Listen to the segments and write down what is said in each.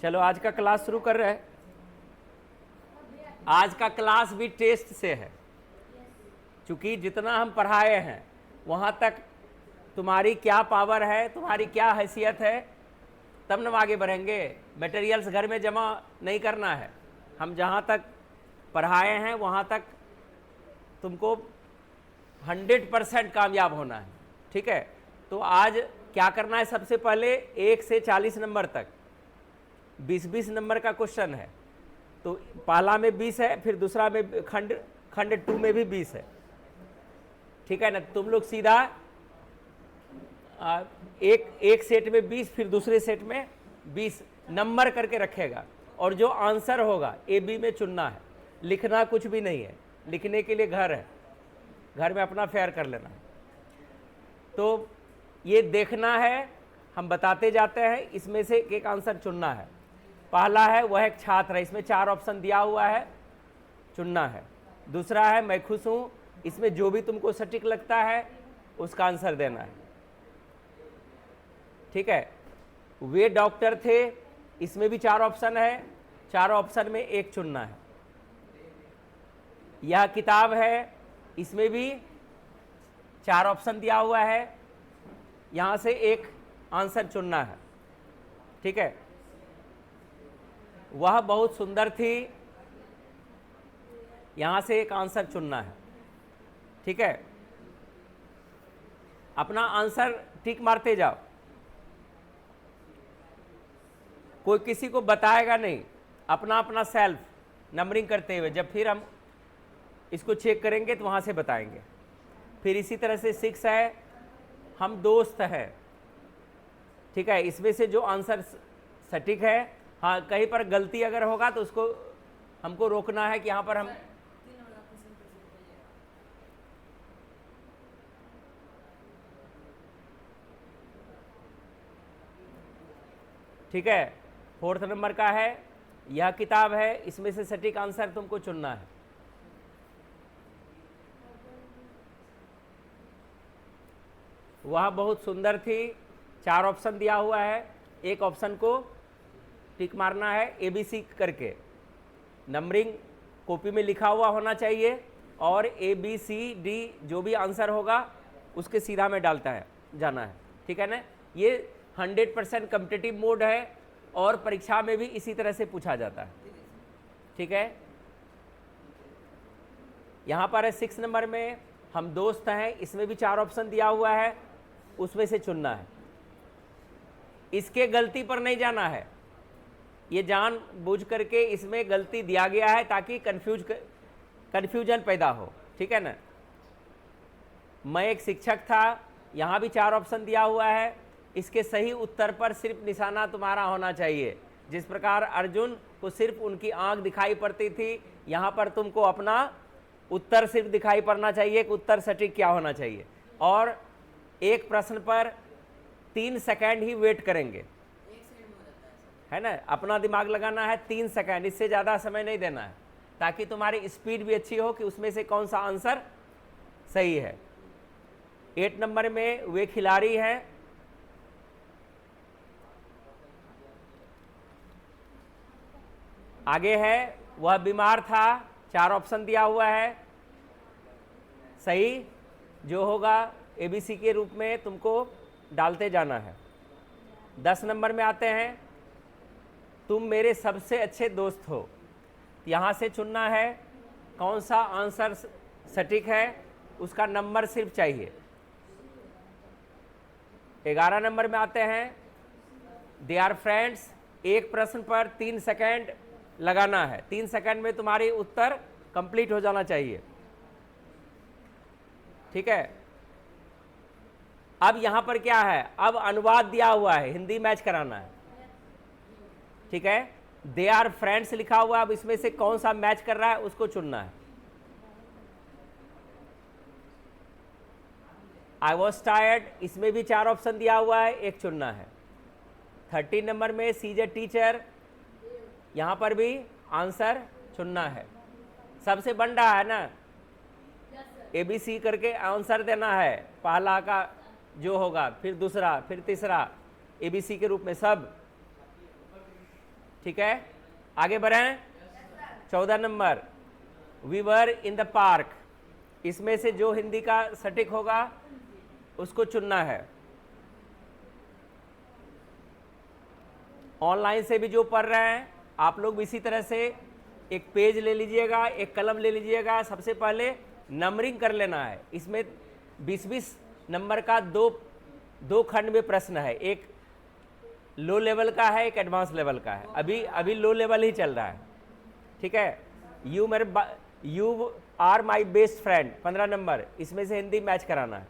चलो आज का क्लास शुरू कर रहे हैं। आज का क्लास भी टेस्ट से है, क्योंकि जितना हम पढ़ाए हैं वहाँ तक तुम्हारी क्या पावर है, तुम्हारी क्या हैसियत है, तब न आगे बढ़ेंगे। मटेरियल्स घर में जमा नहीं करना है, हम जहाँ तक पढ़ाए हैं वहाँ तक तुमको 100% कामयाब होना है। ठीक है, तो आज क्या करना है? सबसे पहले 1 से 40 नंबर तक 20-20 नंबर का क्वेश्चन है। तो पहला में 20 है, फिर दूसरा में खंड 2 में भी 20 है। ठीक है ना? तुम लोग सीधा एक सेट में 20, फिर दूसरे सेट में 20 नंबर करके रखेगा, और जो आंसर होगा ए बी में चुनना है। लिखना कुछ भी नहीं है, लिखने के लिए घर है, घर में अपना फेयर कर लेना है। तो ये देखना है, हम बताते जाते हैं, इसमें से एक आंसर चुनना है। पहला है वह एक छात्र है, इसमें 4 ऑप्शन दिया हुआ है, चुनना है। दूसरा है मैं खुश हूँ, इसमें जो भी तुमको सटीक लगता है उसका आंसर देना है। ठीक है, वे डॉक्टर थे, इसमें भी 4 ऑप्शन है, 4 ऑप्शन में एक चुनना है। यह किताब है, इसमें भी 4 ऑप्शन दिया हुआ है, यहां से एक आंसर चुनना है। ठीक है, वह बहुत सुंदर थी, यहां से एक आंसर चुनना है। ठीक है, अपना आंसर टिक मारते जाओ, कोई किसी को बताएगा नहीं, अपना अपना सेल्फ नंबरिंग करते हुए। जब फिर हम इसको चेक करेंगे तो वहां से बताएंगे। फिर इसी तरह से 6 है, हम दोस्त हैं। ठीक है, इसमें से जो आंसर सटीक है, हाँ कहीं पर गलती अगर होगा तो उसको हमको रोकना है कि यहाँ पर हम ठीक है। 4th नंबर का है, यह किताब है, इसमें से सटीक आंसर तुमको चुनना है। वह बहुत सुंदर थी, 4 ऑप्शन दिया हुआ है, एक ऑप्शन को टिक मारना है ABC करके। नंबरिंग कॉपी में लिखा हुआ होना चाहिए, और ABCD जो भी आंसर होगा उसके सीधा में डालता है जाना है। ठीक है ना? ये 100% कॉम्पिटिटिव मोड है, और परीक्षा में भी इसी तरह से पूछा जाता है। ठीक है, यहाँ पर है 6 नंबर में, हम दोस्त हैं, इसमें भी 4 ऑप्शन दिया हुआ है, उसमें से चुनना है। इसके गलती पर नहीं जाना है, ये जान बूझ करके इसमें गलती दिया गया है ताकि कन्फ्यूजन पैदा हो। ठीक है ना? मैं एक शिक्षक था, यहाँ भी 4 ऑप्शन दिया हुआ है, इसके सही उत्तर पर सिर्फ निशाना तुम्हारा होना चाहिए। जिस प्रकार अर्जुन को सिर्फ उनकी आंख दिखाई पड़ती थी, यहाँ पर तुमको अपना उत्तर सिर्फ दिखाई पड़ना चाहिए कि उत्तर सटीक क्या होना चाहिए। और एक प्रश्न पर 3 सेकंड ही वेट करेंगे, है ना? अपना दिमाग लगाना है 3 सेकंड, इससे ज़्यादा समय नहीं देना है, ताकि तुम्हारी स्पीड भी अच्छी हो कि उसमें से कौन सा आंसर सही है। 8 नंबर में वे खिलाड़ी हैं, आगे है वह बीमार था, 4 ऑप्शन दिया हुआ है, सही जो होगा ABC के रूप में तुमको डालते जाना है। 10 नंबर में आते हैं, तुम मेरे सबसे अच्छे दोस्त हो, यहाँ से चुनना है कौन सा आंसर सटीक है, उसका नंबर सिर्फ चाहिए। 11 नंबर में आते हैं, दे आर फ्रेंड्स, एक प्रश्न पर 3 सेकंड लगाना है, 3 सेकंड में तुम्हारी उत्तर कंप्लीट हो जाना चाहिए। ठीक है, अब यहां पर क्या है? अब अनुवाद दिया हुआ है, हिंदी मैच कराना है। ठीक है, दे आर फ्रेंड्स लिखा हुआ है, अब इसमें से कौन सा मैच कर रहा है उसको चुनना है। आई वॉज टायर्ड, इसमें भी 4 ऑप्शन दिया हुआ है, एक चुनना है। 13 नंबर में सी इज ए टीचर, यहां पर भी आंसर चुनना है। सबसे बन रहा है ना, ABC करके आंसर देना है, पहला का जो होगा, फिर दूसरा, फिर तीसरा, ABC के रूप में सब। ठीक है, आगे बढ़ें। 14 number, we were in the park. इसमें से जो हिंदी का सटीक होगा उसको चुनना है। ऑनलाइन से भी जो पढ़ रहे हैं आप लोग भी इसी तरह से एक पेज ले लीजिएगा, एक कलम ले लीजिएगा। सबसे पहले नंबरिंग कर लेना है। इसमें 20-20 नंबर का दो खंड में प्रश्न है, एक लो लेवल का है, एक एडवांस लेवल का है। अभी लो लेवल ही चल रहा है, ठीक है। You are my best friend 15 number, इसमें से हिंदी मैच कराना है।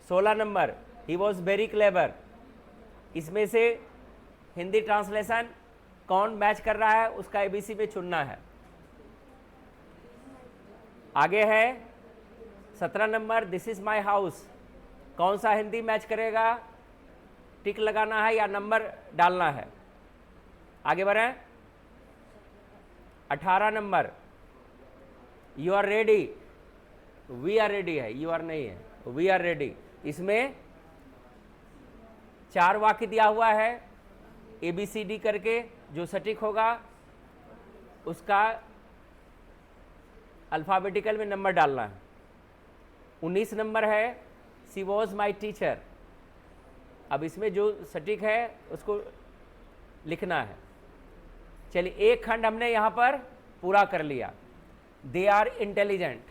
16 number, he was very clever, इसमें से हिंदी ट्रांसलेशन कौन मैच कर रहा है उसका एबीसी में चुनना है। आगे है 17 number, this is my house, कौन सा हिंदी मैच करेगा, टिक लगाना है या नंबर डालना है। आगे बढ़ें। 18 number, you are ready, we are ready है, यू आर नहीं है, वी आर रेडी। इसमें 4 वाक्य दिया हुआ है, ABCD करके जो सटीक होगा उसका अल्फ़ाबेटिकल में नंबर डालना है। 19 नंबर है, शी वॉज माई टीचर, अब इसमें जो सटीक है उसको लिखना है। चलिए, एक खंड हमने यहाँ पर पूरा कर लिया, दे आर इंटेलिजेंट।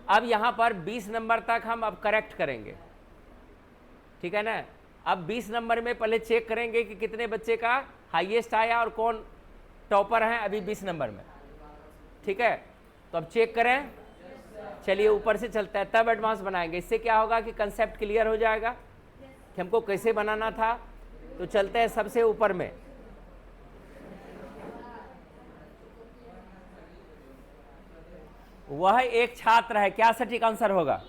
अब यहाँ पर 20 नंबर तक हम अब करेक्ट करेंगे, ठीक है ना। अब 20 नंबर में पहले चेक करेंगे कि कितने बच्चे का हाईएस्ट आया और कौन टॉपर हैं अभी 20 नंबर में, ठीक है। तो अब चेक करें। चलिए ऊपर से चलता है, तब एडवांस बनाएंगे। इससे क्या होगा कि कंसेप्ट क्लियर हो जाएगा कि हमको कैसे बनाना था। तो चलते हैं सबसे ऊपर में। वह एक छात्र है, क्या सटीक आंसर होगा?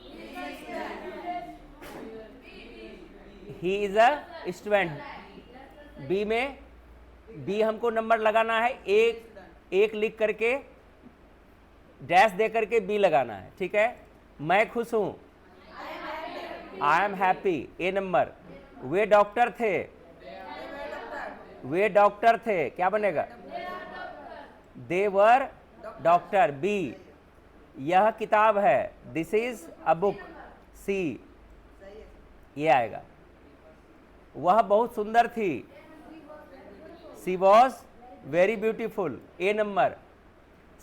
He is a student. B में बी हमको नंबर लगाना है, एक लिख करके डैश दे करके बी लगाना है, ठीक है। मैं खुश हूं, I am happy, A number. वे डॉक्टर थे, वे डॉक्टर थे, क्या बनेगा? They were doctor, B. यह किताब है, this is a book, C, ये आएगा। वह बहुत सुंदर थी, she was very beautiful, A number.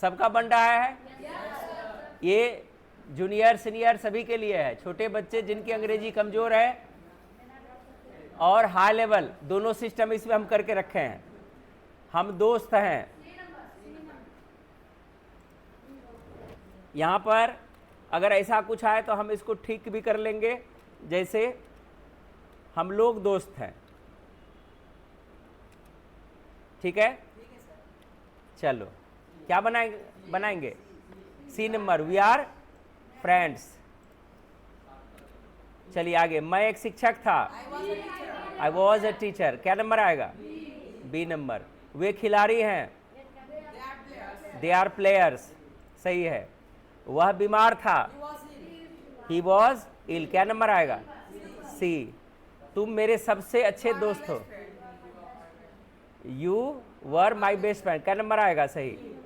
सबका बन रहा है, ये जूनियर सीनियर सभी के लिए है। छोटे बच्चे जिनकी अंग्रेजी कमजोर है और हाई लेवल दोनों सिस्टम इसमें हम करके रखे हैं। हम दोस्त हैं। यहाँ पर अगर ऐसा कुछ आए तो हम इसको ठीक भी कर लेंगे, जैसे हम लोग दोस्त हैं, ठीक है। चलो क्या बनाएंगे? C number, we are friends. चलिए आगे, मैं एक शिक्षक था, आई वॉज ए टीचर, क्या नंबर आएगा? B number. वे खिलाड़ी हैं, दे आर प्लेयर्स, सही है। वह बीमार था, ही वॉज इल, क्या नंबर आएगा? सी। तुम मेरे सबसे अच्छे दोस्त हो, you were my best friend, क्या नंबर आएगा? सही,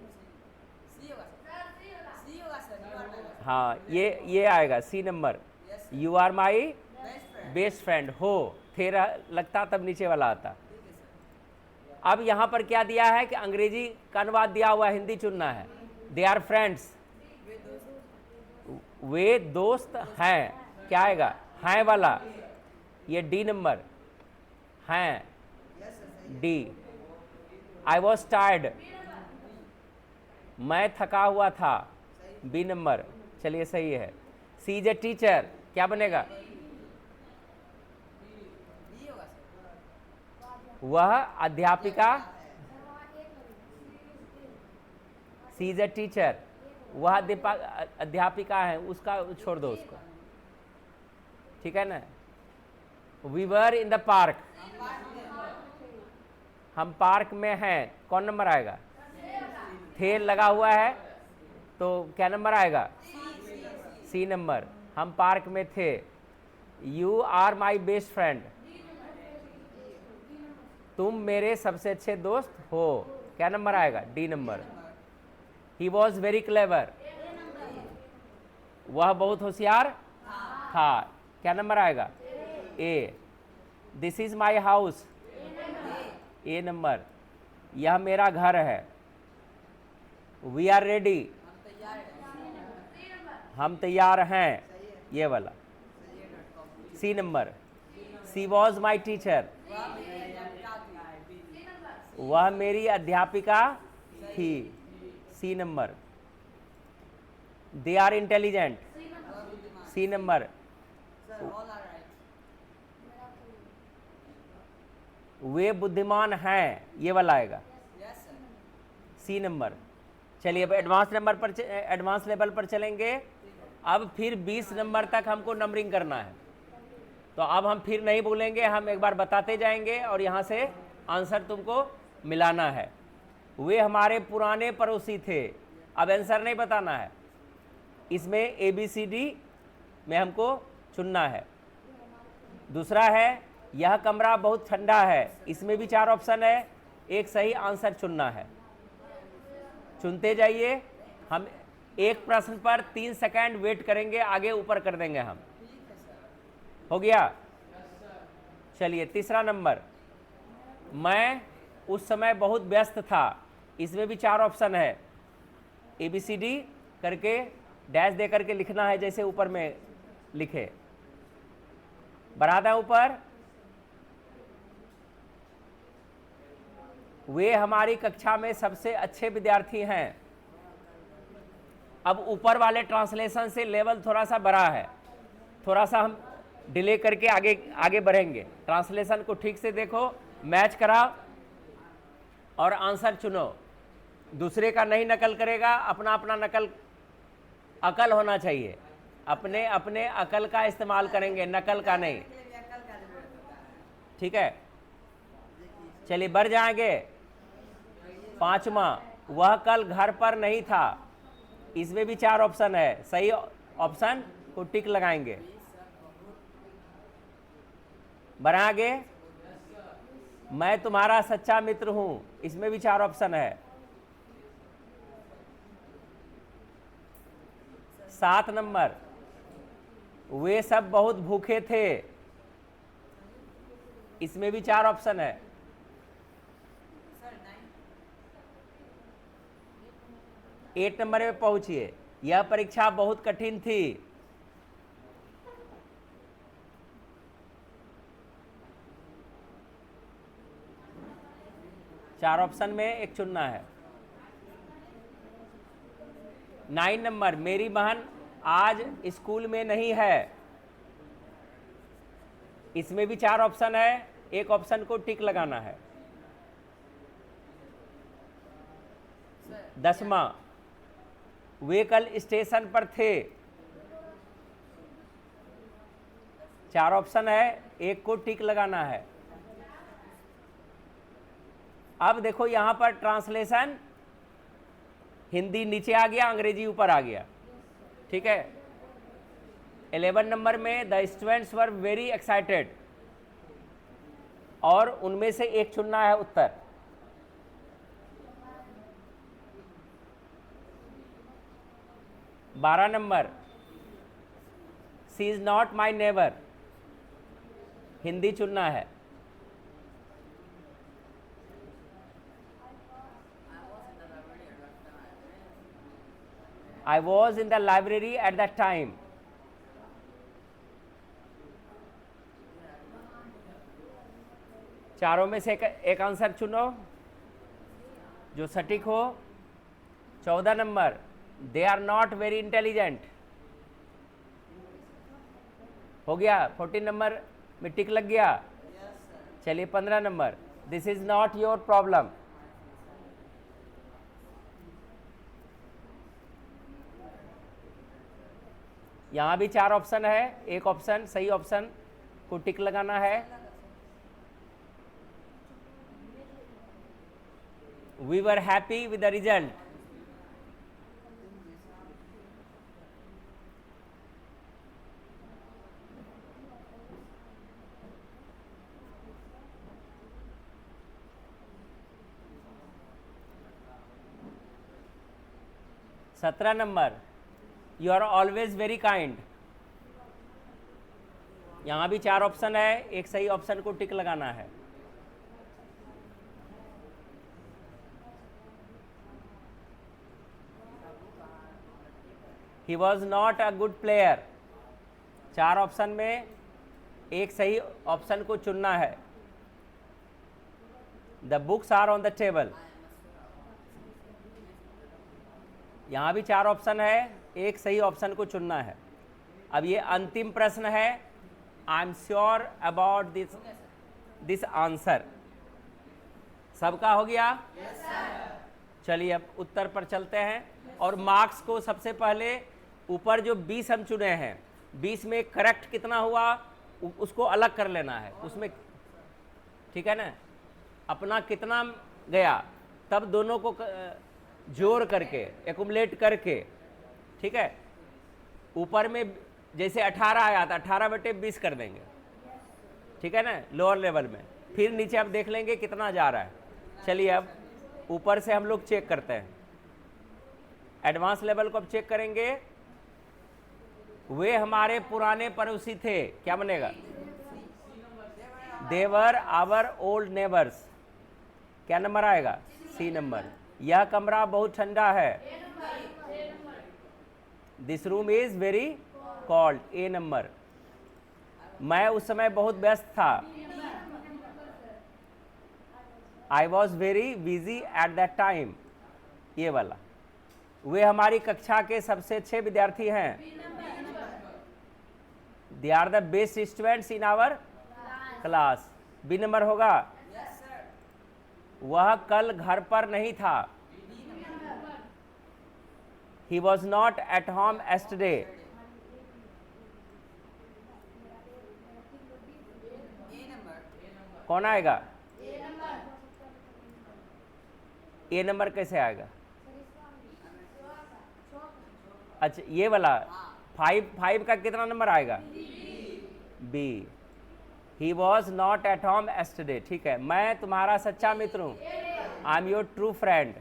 हाँ ये आएगा C number. You are my best friend, हो थे लगता तब नीचे वाला आता। अब यहाँ पर क्या दिया है कि अंग्रेजी का अनुवाद दिया हुआ, हिंदी चुनना है। दे आर फ्रेंड्स, वे दोस्त हैं, क्या आएगा? हैं वाला, ये डी नंबर, हैं, डी। आई वॉज टायर्ड, मैं थका हुआ था, बी नंबर। चलिए सही है। सी इज ए टीचर, क्या बनेगा? वह अध्यापिका, सी इज ए टीचर, वह अध्यापिका है, उसका छोड़ दो उसको, ठीक है ना। We were in the park, हम पार्क में हैं, कौन नंबर आएगा? थे लगा हुआ है तो क्या नंबर आएगा? C number. हम पार्क में थे, you are my best friend, तुम मेरे सबसे अच्छे दोस्त हो। क्या नंबर आएगा? D number. He was very clever, वह बहुत होशियार था। क्या नंबर आएगा? A. This is my house, A number. यह मेरा घर है। वी आर रेडी, हम तैयार हैं, ये वाला। C number. She was my teacher, वह मेरी अध्यापिका थी। C number. They are intelligent, C number. वे बुद्धिमान हैं, ये वाला आएगा, सी नंबर। चलिए अब एडवांस लेवल पर चलेंगे। अब फिर 20 नंबर तक हमको नंबरिंग करना है। तो अब हम फिर नहीं बोलेंगे, हम एक बार बताते जाएंगे और यहाँ से आंसर तुमको मिलाना है। वे हमारे पुराने पड़ोसी थे। अब आंसर नहीं बताना है, इसमें ABCD में हमको चुनना है। दूसरा है, यह कमरा बहुत ठंडा है। इसमें भी 4 ऑप्शन है, एक सही आंसर चुनना है। चुनते जाइए। हम एक प्रश्न पर 3 सेकंड वेट करेंगे, आगे ऊपर कर देंगे हम। हो गया? चलिए तीसरा नंबर। मैं उस समय बहुत व्यस्त था। इसमें भी 4 ऑप्शन है, ABCD करके डैश दे करके लिखना है, जैसे ऊपर में लिखे। बढ़ा दें ऊपर। वे हमारी कक्षा में सबसे अच्छे विद्यार्थी हैं। अब ऊपर वाले ट्रांसलेशन से लेवल थोड़ा सा बड़ा है, थोड़ा सा हम डिले करके आगे बढ़ेंगे। ट्रांसलेशन को ठीक से देखो, मैच कराओ और आंसर चुनो। दूसरे का नहीं नकल करेगा, अपना अपना नकल, अकल होना चाहिए। अपने अपने अकल का इस्तेमाल करेंगे, नकल का नहीं। ठीक है, चलिए बढ़ जाएंगे। 5वां, वह कल घर पर नहीं था। इसमें भी 4 ऑप्शन है, सही ऑप्शन को टिक लगाएंगे। बढ़ा आगे। मैं तुम्हारा सच्चा मित्र हूं। इसमें भी 4 ऑप्शन है। 7 नंबर, वे सब बहुत भूखे थे। इसमें भी 4 ऑप्शन है। 8 नंबर में पहुंचिए। यह परीक्षा बहुत कठिन थी। चार ऑप्शन में एक चुनना है। 9 नंबर, मेरी बहन आज स्कूल में नहीं है। इसमें भी 4 ऑप्शन है, एक ऑप्शन को टिक लगाना है। 10वां, वे कल स्टेशन पर थे। 4 ऑप्शन है, एक को टिक लगाना है। अब देखो यहां पर ट्रांसलेशन, हिंदी नीचे आ गया, अंग्रेजी ऊपर आ गया। ठीक है। 11 नंबर में the students were very excited, और उनमें से एक चुनना है उत्तर। बारह number, she is not my neighbour, Hindi चुनना है। I was in the library at that time. चारों में से एक आंसर चुनो जो सटीक हो। 14 number, they are not very intelligent, हो गया। 14 नंबर में टिक लग गया। चलिए 15 number, this is not your problem. यहां भी 4 ऑप्शन है, एक ऑप्शन सही ऑप्शन को टिक लगाना है। We were happy with the result, 17 number, you are always very kind. यहाँ भी 4 ऑप्शन है, एक सही ऑप्शन को टिक लगाना है। He was not a good player. 4 option में एक सही ऑप्शन को चुनना है। The books are on the table. यहाँ भी 4 ऑप्शन है, एक सही ऑप्शन को चुनना है। अब ये अंतिम प्रश्न है। I am sure about this answer. सबका हो गया? चलिए अब उत्तर पर चलते हैं और मार्क्स को सबसे पहले ऊपर जो 20 हम चुने हैं, 20 में करेक्ट कितना हुआ उसको अलग कर लेना है उसमें, ठीक है ना, अपना कितना गया तब दोनों को जोड़ करके एक्युमुलेट करके, ठीक है। ऊपर में जैसे 18 आया था 18/20 कर देंगे, ठीक है ना, लोअर लेवल में। फिर नीचे आप देख लेंगे कितना जा रहा है। चलिए अब ऊपर से हम लोग चेक करते हैं। एडवांस लेवल को अब चेक करेंगे। वे हमारे पुराने पड़ोसी थे, क्या बनेगा? देवर आवर ओल्ड नेबर्स, क्या नंबर आएगा? C number. यह कमरा बहुत ठंडा है। This room is very cold, A number. मैं उस समय बहुत व्यस्त था। I was very busy at that time, ये वाला। वे हमारी कक्षा के सबसे अच्छे विद्यार्थी हैं। They are the best students in our class, B number होगा। वह कल घर पर नहीं था। He was not at home yesterday. कौन आएगा? ए नंबर कैसे आएगा? अच्छा ये वाला 5 का कितना नंबर आएगा? B. He was not at home yesterday, ठीक है। मैं तुम्हारा सच्चा मित्र हूँ। I am your true friend.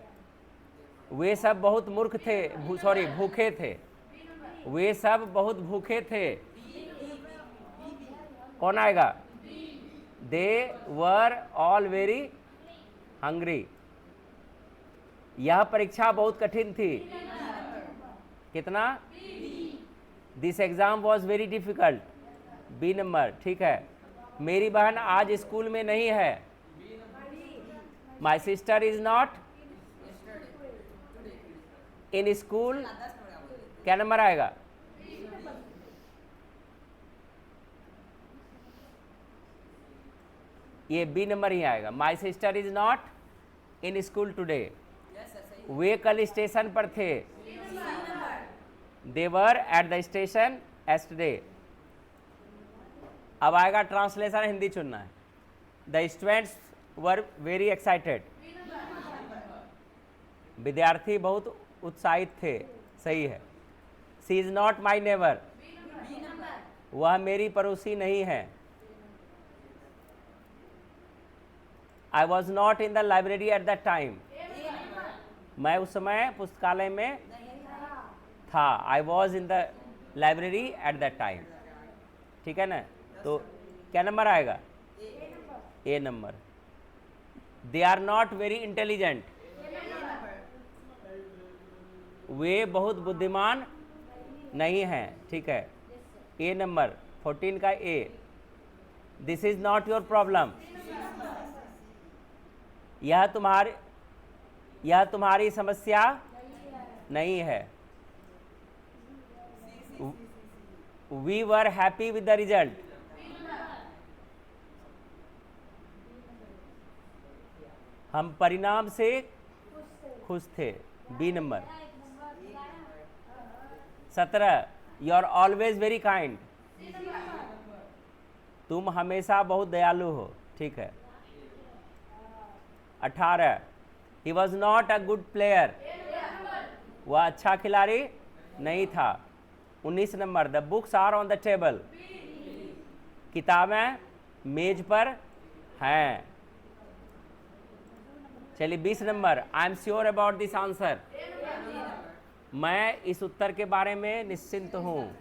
वे सब बहुत मूर्ख थे, भूखे थे। वे सब बहुत भूखे थे। कौन आएगा? They were all very hungry. यह परीक्षा बहुत कठिन थी। कितना? This exam was very difficult, B number, ठीक है। मेरी बहन आज स्कूल में नहीं है। My sister is not in school, क्या नंबर आएगा? ये बी नंबर ही आएगा। My sister is not in school today. वे कल स्टेशन पर थे। They were at the station yesterday. अब आएगा ट्रांसलेशन, हिंदी चुनना है। The students were very excited. विद्यार्थी बहुत उत्साहित थे, सही है। She is not my neighbour. वह मेरी पड़ोसी नहीं है। I was not in the library at that time. मैं उस समय पुस्तकालय में था। I was in the library at that time, ठीक है ना। तो क्या नंबर आएगा? A number. They are not very intelligent. वे बहुत बुद्धिमान नहीं हैं, ठीक है। ए नंबर 14 का A. This is not your problem. यह तुम्हारी समस्या नहीं है। We were happy with the result. हम परिणाम से खुश थे, B number. 17 you are always very kind. तुम हमेशा बहुत दयालु हो, ठीक है। 18 he was not a good player. वह अच्छा खिलाड़ी नहीं था। 19 number the books are on the table. किताबें मेज पर हैं। चलिए 20 number I am sure about this answer. मैं इस उत्तर के बारे में निश्चिंत हूँ।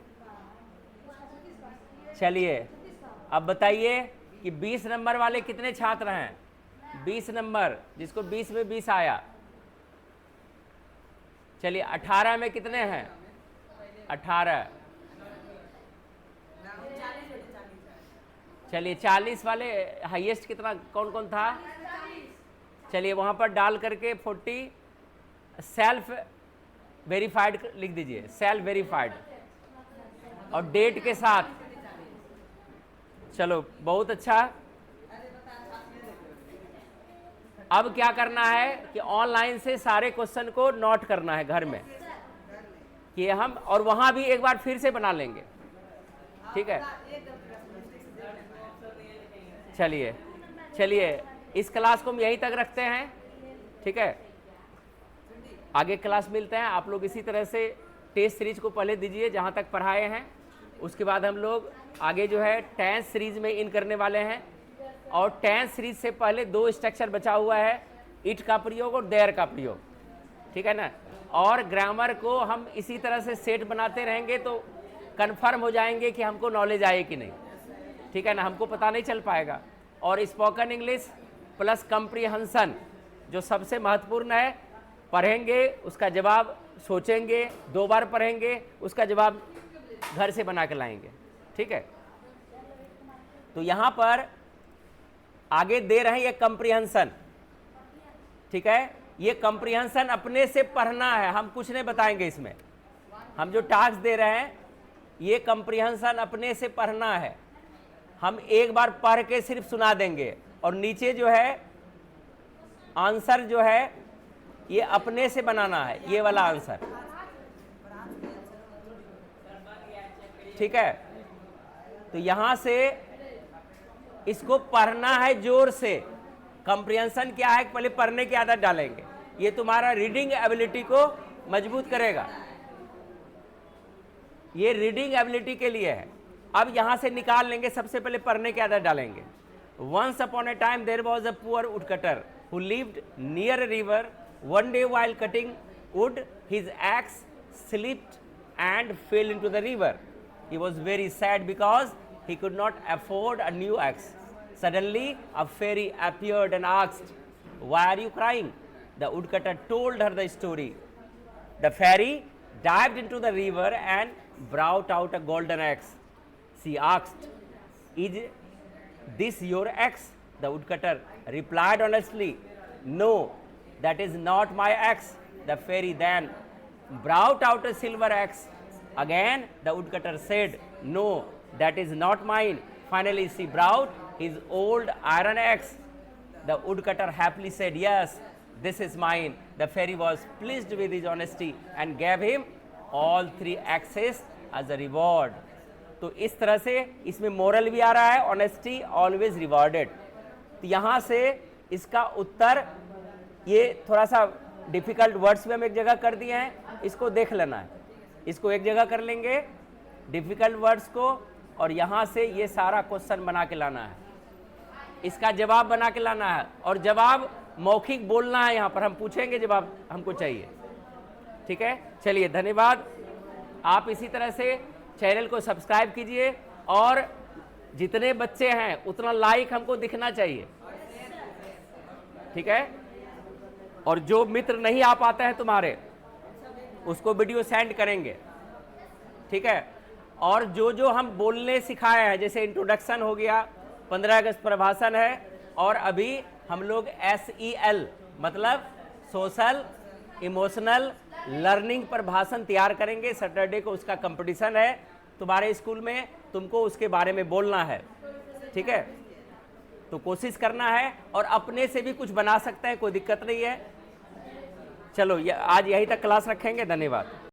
चलिए अब बताइए कि 20 नंबर वाले कितने छात्र हैं? 20 नंबर, जिसको 20 में 20 आया। चलिए 18 में कितने हैं? 18। चलिए 40 वाले हाईएस्ट कितना, कौन कौन था? चलिए वहाँ पर डाल करके 40 सेल्फ वेरीफाइड लिख दीजिए, सेल्फ वेरीफाइड और डेट के साथ। चलो बहुत अच्छा। अब क्या करना है कि ऑनलाइन से सारे क्वेश्चन को नोट करना है घर में, कि हम और वहाँ भी एक बार फिर से बना लेंगे, ठीक है? चलिए चलिए इस क्लास को हम यहीं तक रखते हैं, ठीक है? आगे क्लास मिलते हैं। आप लोग इसी तरह से टेस्ट सीरीज को पहले दीजिए जहाँ तक पढ़ाए हैं, उसके बाद हम लोग आगे जो है टेंस सीरीज में इन करने वाले हैं। और टेंस सीरीज से पहले 2 स्ट्रक्चर बचा हुआ है, इट का प्रयोग और देयर का प्रयोग, ठीक है ना? और ग्रामर को हम इसी तरह से सेट बनाते रहेंगे तो कन्फर्म हो जाएंगे कि हमको नॉलेज आए कि नहीं, ठीक है ना? हमको पता नहीं चल पाएगा। और स्पोकन इंग्लिश प्लस कंप्रीहेंशन जो सबसे महत्वपूर्ण है, पढ़ेंगे उसका जवाब सोचेंगे, 2 बार पढ़ेंगे उसका जवाब घर से बना के लाएंगे, ठीक है? तो यहाँ पर आगे दे रहे हैं ये कंप्रीहेंशन, ठीक है? ये कंप्रीहेंशन अपने से पढ़ना है, हम कुछ नहीं बताएंगे इसमें। हम जो टास्क दे रहे हैं ये कंप्रीहेंशन अपने से पढ़ना है, हम एक बार पढ़ के सिर्फ सुना देंगे। और नीचे जो है आंसर जो है ये अपने से बनाना है, ये वाला आंसर, ठीक है? तो यहां से इसको पढ़ना है जोर से। कंप्रीहेंशन क्या है, पहले पढ़ने की आदत डालेंगे, ये तुम्हारा रीडिंग एबिलिटी को मजबूत करेगा, ये रीडिंग एबिलिटी के लिए है। अब यहां से निकाल लेंगे, सबसे पहले पढ़ने की आदत डालेंगे। Once upon a time there was a poor woodcutter who lived near a river. One day while cutting wood, his axe slipped and fell into the river. He was very sad because he could not afford a new axe. Suddenly a fairy appeared and asked, "Why are you crying?" The woodcutter told her the story. The fairy dived into the river and brought out a golden axe. She asked, "Is this your axe?" The woodcutter replied honestly, "No, that is not my axe." The fairy then brought out a silver axe. Again the woodcutter said, "No, that is not mine." Finally she brought his old iron axe. The woodcutter happily said, "Yes, this is mine." The fairy was pleased with his honesty and gave him all 3 axes as a reward. तो इस तरह से इसमें moral भी आ रहा है, honesty always rewarded. तो यहाँ से इसका उत्तर, ये थोड़ा सा डिफिकल्ट वर्ड्स में हम एक जगह कर दिए हैं, इसको देख लेना है, इसको एक जगह कर लेंगे डिफिकल्ट वर्ड्स को, और यहाँ से ये सारा क्वेश्चन बना के लाना है, इसका जवाब बना के लाना है। और जवाब मौखिक बोलना है, यहाँ पर हम पूछेंगे, जवाब हमको चाहिए, ठीक है? चलिए धन्यवाद। आप इसी तरह से चैनल को सब्सक्राइब कीजिए, और जितने बच्चे हैं उतना लाइक हमको दिखना चाहिए, ठीक है? और जो मित्र नहीं आ पाते हैं तुम्हारे, उसको वीडियो सेंड करेंगे, ठीक है? और जो हम बोलने सिखाए हैं, जैसे इंट्रोडक्शन हो गया, 15 अगस्त प्रभाषण है, और अभी हम लोग SEL मतलब सोशल इमोशनल लर्निंग पर भाषण तैयार करेंगे। सैटरडे को उसका कंपटीशन है तुम्हारे स्कूल में, तुमको उसके बारे में बोलना है, ठीक है? तो कोशिश करना है, और अपने से भी कुछ बना सकते हैं, कोई दिक्कत नहीं है। चलो आज यहीं तक क्लास रखेंगे, धन्यवाद।